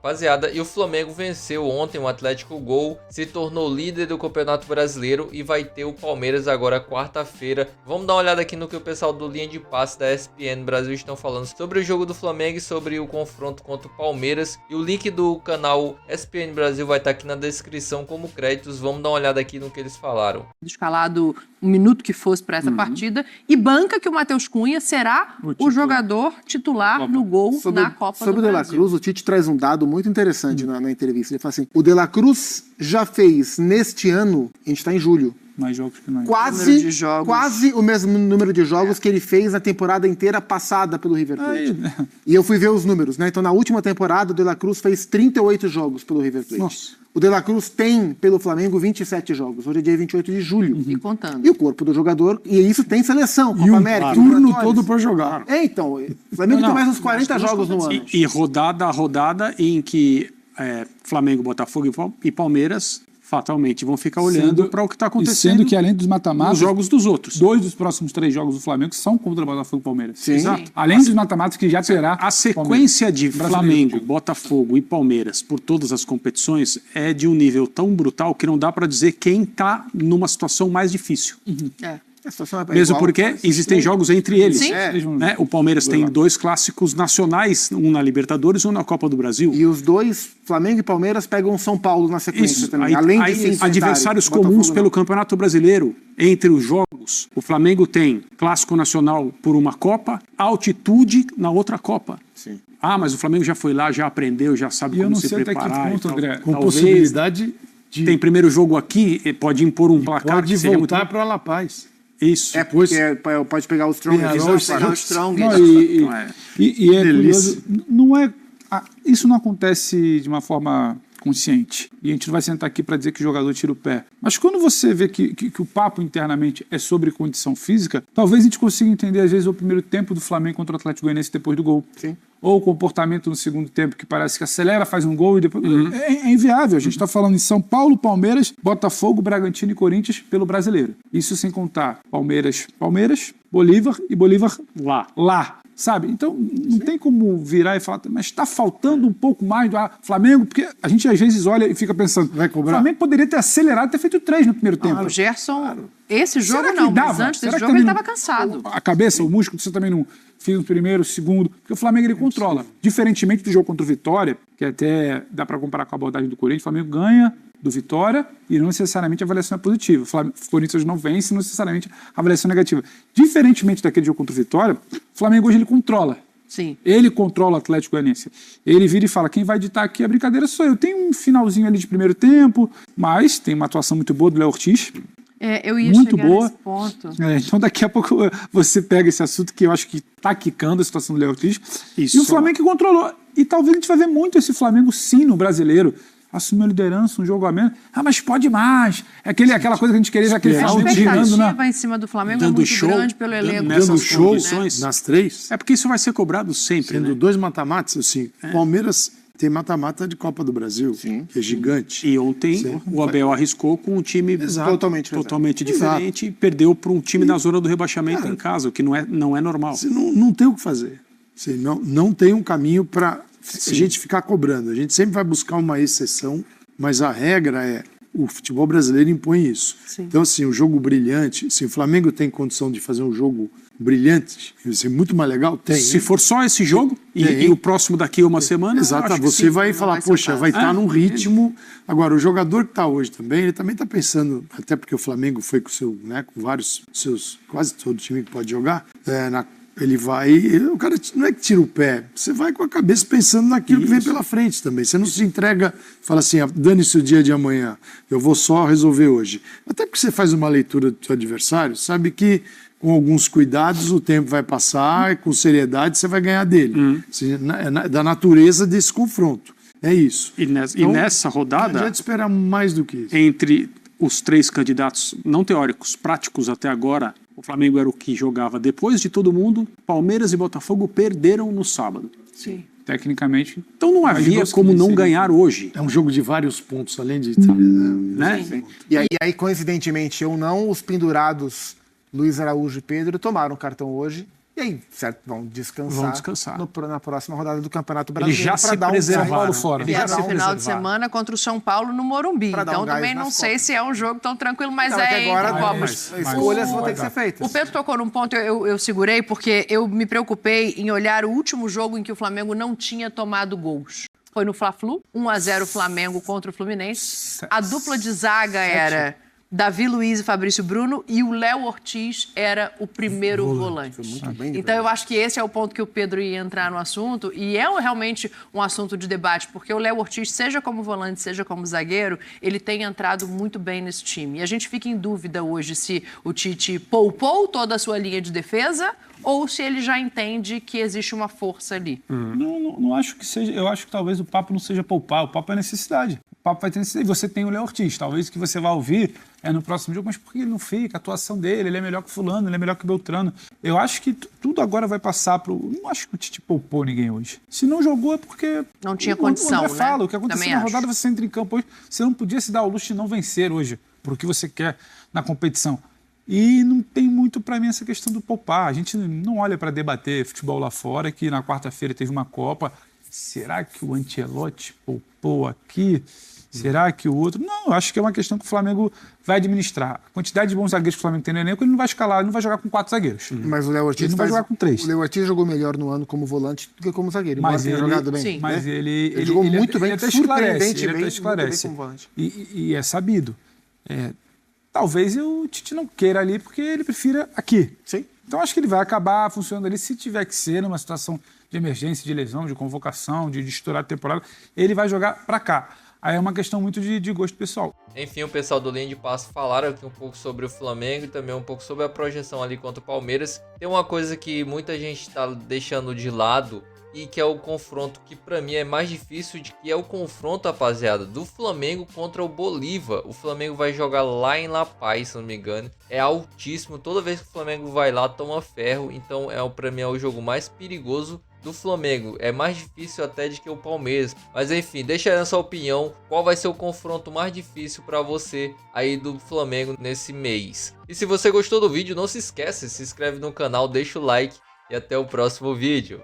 Rapaziada, e o Flamengo venceu ontem o Atlético Gol, se tornou líder do Campeonato Brasileiro e vai ter o Palmeiras agora quarta-feira. Vamos dar uma olhada aqui no que o pessoal do Linha de Passe da ESPN Brasil estão falando sobre o jogo do Flamengo e sobre o confronto contra o Palmeiras. E o link do canal ESPN Brasil vai estar aqui na descrição como créditos. Vamos dar uma olhada aqui no que eles falaram. Escalado um minuto que fosse para essa partida e banca que o Matheus Cunha será o jogador titular no gol na Copa do Brasil. Sobre o De La Cruz, o Tite traz um dado muito interessante na entrevista. Ele fala assim, o De La Cruz já fez neste ano, a gente está em julho, mais jogos que nós. Quase o mesmo número de jogos que ele fez na temporada inteira passada pelo River Plate. E eu fui ver os números, né? Então, na última temporada, o De La Cruz fez 38 jogos pelo River Plate. Nossa. O De La Cruz tem, pelo Flamengo, 27 jogos. Hoje é dia 28 de julho. E contando. E o corpo do jogador, e isso tem seleção, Copa América. Turno todo para jogar. Então, o Flamengo tem mais uns 40 jogos no ano. E rodada a rodada em que Flamengo, Botafogo e Palmeiras fatalmente vão ficar olhando para o que está acontecendo. Sendo que além dos mata-matas, os jogos dos outros. 2 dos próximos 3 jogos do Flamengo são contra o Botafogo e Palmeiras. Sim. Exato. Além dos mata-matas que já terá. A sequência de Flamengo, Botafogo e Palmeiras por todas as competições é de um nível tão brutal que não dá para dizer quem está numa situação mais difícil. Mesmo porque existem jogos entre eles. Sim. Né? O Palmeiras tem 2 clássicos nacionais, um na Libertadores e um na Copa do Brasil. E os dois, Flamengo e Palmeiras, pegam São Paulo na sequência também. Além de adversários comuns pelo Campeonato Brasileiro. Entre os jogos, o Flamengo tem clássico nacional por uma Copa, altitude na outra Copa. Sim. Mas o Flamengo já foi lá, já aprendeu, já sabe como se preparar. Até que ponto, André, com possibilidade de... Tem primeiro jogo aqui, pode impor um placar. Pode voltar para La Paz. Isso. Porque pode pegar os Strong. E é curioso, isso não acontece de uma forma consciente. E a gente não vai sentar aqui para dizer que o jogador tira o pé. Mas quando você vê que o papo internamente é sobre condição física, talvez a gente consiga entender, às vezes, o primeiro tempo do Flamengo contra o Atlético Goianiense depois do gol. Sim. Ou o comportamento no segundo tempo, que parece que acelera, faz um gol e depois... É inviável. A gente está falando em São Paulo, Palmeiras, Botafogo, Bragantino e Corinthians pelo Brasileiro. Isso sem contar Palmeiras, Bolívar e Bolívar lá. Sabe? Então, não tem como virar e falar, mas está faltando um pouco mais do Flamengo, porque a gente às vezes olha e fica pensando, o Flamengo poderia ter acelerado e ter feito 3 no primeiro tempo. O Gerson, esse jogo Será que não, dava? mas antes desse Será que jogo ele também estava cansado. A cabeça, o músculo, você também não fez o primeiro, o segundo, porque o Flamengo ele controla. Diferentemente do jogo contra o Vitória, que até dá para comparar com a abordagem do Corinthians, o Flamengo ganha do Vitória e não necessariamente a avaliação é positiva. O Corinthians não vence, não necessariamente a avaliação é negativa. Diferentemente daquele jogo contra o Vitória, o Flamengo hoje ele controla. Sim. Ele controla o Atlético Goianiense. Ele vira e fala, quem vai ditar aqui a brincadeira sou eu. Tem um finalzinho ali de primeiro tempo, mas tem uma atuação muito boa do Léo Ortiz. Eu ia muito chegar boa. nesse ponto. Então daqui a pouco você pega esse assunto que eu acho que está quicando a situação do Léo Ortiz. Isso. E o Flamengo que controlou. E talvez a gente vai ver muito esse Flamengo sim no Brasileiro. Assumiu a liderança, um jogo a menos. Mas pode mais. Aquela coisa que a gente queria, aquele A Flamengo girando, expectativa em cima do Flamengo é muito grande pelo elenco. Nessas condições, nas 3. É porque isso vai ser cobrado sempre, Sendo 2 mata-matas, assim. Palmeiras tem mata-mata de Copa do Brasil, que é gigante. E ontem o Abel arriscou com um time totalmente diferente e perdeu para um time na zona do rebaixamento em casa, o que não é normal. Você não tem o que fazer. Você não tem um caminho para a gente ficar cobrando. A gente sempre vai buscar uma exceção, mas a regra é o futebol brasileiro impõe isso. Sim. Então, assim, o jogo brilhante, se o Flamengo tem condição de fazer um jogo brilhante, vai ser muito mais legal, tem. Se for só esse jogo e o próximo daqui a uma semana... Exato, você vai falar, poxa, vai estar num ritmo... Agora, o jogador que está hoje também, ele também está pensando, até porque o Flamengo foi com com vários seus, quase todo time que pode jogar, ele vai... O cara não é que tira o pé, você vai com a cabeça pensando naquilo que vem pela frente também. Você não se entrega, fala assim, dane-se o dia de amanhã, eu vou só resolver hoje. Até porque você faz uma leitura do seu adversário, sabe que com alguns cuidados o tempo vai passar, com seriedade você vai ganhar dele. Assim, da natureza desse confronto. É isso. E nessa rodada... Não adianta esperar mais do que isso. Entre os 3 candidatos não teóricos, práticos até agora, o Flamengo era o que jogava depois de todo mundo. Palmeiras e Botafogo perderam no sábado. Sim. Tecnicamente. Então não havia como não ganhar hoje. É um jogo de vários pontos, além de... Né? Sim. E aí, coincidentemente ou não, os pendurados Luiz Araújo e Pedro tomaram cartão hoje. E aí, certo, vão descansar na próxima rodada do Campeonato Ele Brasileiro. já se preservaram fora. E no final de semana contra o São Paulo no Morumbi. Então também não sei se é um jogo tão tranquilo, mas agora escolhas vão ter que ser feitas. O Pedro tocou num ponto, eu segurei, porque eu me preocupei em olhar o último jogo em que o Flamengo não tinha tomado gols. Foi no Fla-Flu, 1-0 Flamengo contra o Fluminense. A dupla de zaga era Davi Luiz e Fabrício Bruno, e o Léo Ortiz era o primeiro volante. Foi muito bem, então eu acho que esse é o ponto que o Pedro ia entrar no assunto, e é realmente um assunto de debate, porque o Léo Ortiz, seja como volante, seja como zagueiro, ele tem entrado muito bem nesse time. E a gente fica em dúvida hoje se o Tite poupou toda a sua linha de defesa ou se ele já entende que existe uma força ali. Não acho que seja. Eu acho que talvez o papo não seja poupar, o papo é necessidade. O papo vai ter necessidade. Você tem o Léo Ortiz, talvez o que você vai ouvir é no próximo jogo, mas por que ele não fica? A atuação dele, ele é melhor que o fulano, ele é melhor que o Beltrano. Eu acho que tudo agora vai passar pro... Não acho que o Tite poupou ninguém hoje. Se não jogou é porque... Não tinha condição, o André fala, o que aconteceu Também na rodada, você entra em campo hoje, você não podia se dar o luxo de não vencer hoje, por o que você quer na competição. E não tem muito para mim essa questão do poupar. A gente não olha para debater futebol lá fora, que na quarta-feira teve uma Copa. Será que o Ancelotti poupou aqui? Será que o outro... Não, eu acho que é uma questão que o Flamengo vai administrar. A quantidade de bons zagueiros que o Flamengo tem no elenco, ele não vai escalar, ele não vai jogar com 4 zagueiros. Mas o Léo Ortiz ele não vai jogar com 3. O Léo Ortiz jogou melhor no ano como volante do que como zagueiro. Mas ele jogado bem. Sim. Mas ele jogou muito bem, ele até esclarece. surpreendentemente Ele até esclarece. como volante. E é sabido. Talvez o Tite não queira ali porque ele prefira aqui. Sim. Então acho que ele vai acabar funcionando ali. Se tiver que ser numa situação de emergência, de lesão, de convocação, de estourar a temporada, ele vai jogar para cá. Aí é uma questão muito de gosto pessoal. Enfim, o pessoal do Linha de Passe falaram aqui um pouco sobre o Flamengo e também um pouco sobre a projeção ali contra o Palmeiras. Tem uma coisa que muita gente está deixando de lado e que é o confronto que pra mim é mais difícil, de que é o confronto, rapaziada, do Flamengo contra o Bolívar. O Flamengo vai jogar lá em La Paz, se não me engano. É altíssimo, toda vez que o Flamengo vai lá toma ferro, então pra mim é o jogo mais perigoso do Flamengo. É mais difícil até de que o Palmeiras. Mas enfim, deixa aí na sua opinião qual vai ser o confronto mais difícil para você aí do Flamengo nesse mês. E se você gostou do vídeo, não se esqueça, se inscreve no canal, deixa o like e até o próximo vídeo.